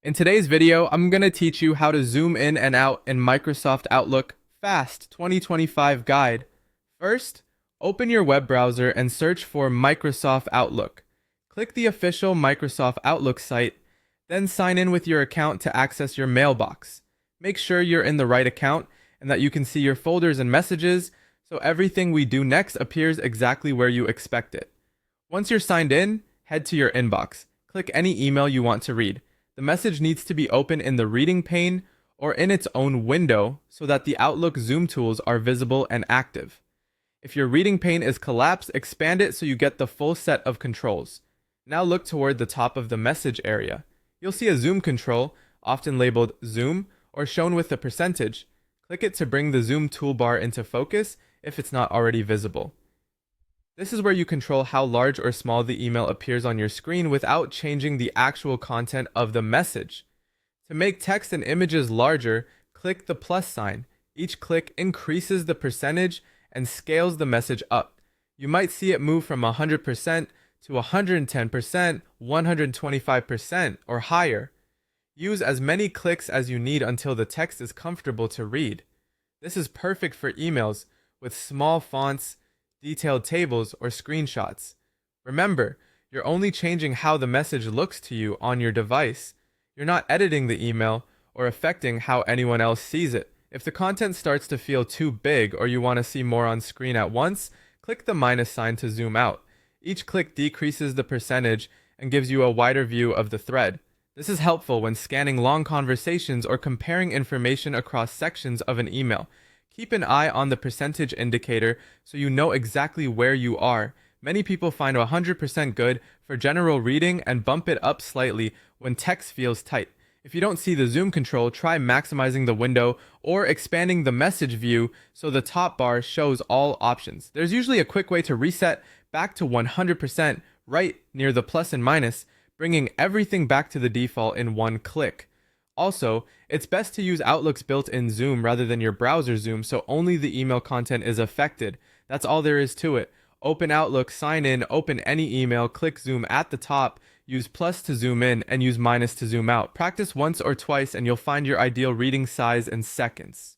In today's video, I'm going to teach you how to zoom in and out in Microsoft Outlook Fast 2025 Guide. First, open your web browser and search for Microsoft Outlook. Click the official Microsoft Outlook site, then sign in with your account to access your mailbox. Make sure you're in the right account and that you can see your folders and messages, so everything we do next appears exactly where you expect it. Once you're signed in, head to your inbox. Click any email you want to read. The message needs to be open in the reading pane or in its own window so that the Outlook zoom tools are visible and active. If your reading pane is collapsed, expand it so you get the full set of controls. Now look toward the top of the message area. You'll see a zoom control, often labeled zoom or shown with a percentage. Click it to bring the zoom toolbar into focus if it's not already visible. This is where you control how large or small the email appears on your screen without changing the actual content of the message. To make text and images larger, click the plus sign. Each click increases the percentage and scales the message up. You might see it move from 100% to 110%, 125%, or higher. Use as many clicks as you need until the text is comfortable to read. This is perfect for emails with small fonts, detailed tables, or screenshots. Remember, you're only changing how the message looks to you on your device. You're not editing the email or affecting how anyone else sees it. If the content starts to feel too big or you want to see more on screen at once, click the minus sign to zoom out. Each click decreases the percentage and gives you a wider view of the thread. This is helpful when scanning long conversations or comparing information across sections of an email. Keep an eye on the percentage indicator so you know exactly where you are. Many people find 100% good for general reading and bump it up slightly when text feels tight. If you don't see the zoom control, try maximizing the window or expanding the message view so the top bar shows all options. There's usually a quick way to reset back to 100% right near the plus and minus, bringing everything back to the default in one click. Also, it's best to use Outlook's built-in zoom rather than your browser zoom so only the email content is affected. That's all there is to it. Open Outlook, sign in, open any email, click zoom at the top, use plus to zoom in, and use minus to zoom out. Practice once or twice and you'll find your ideal reading size in seconds.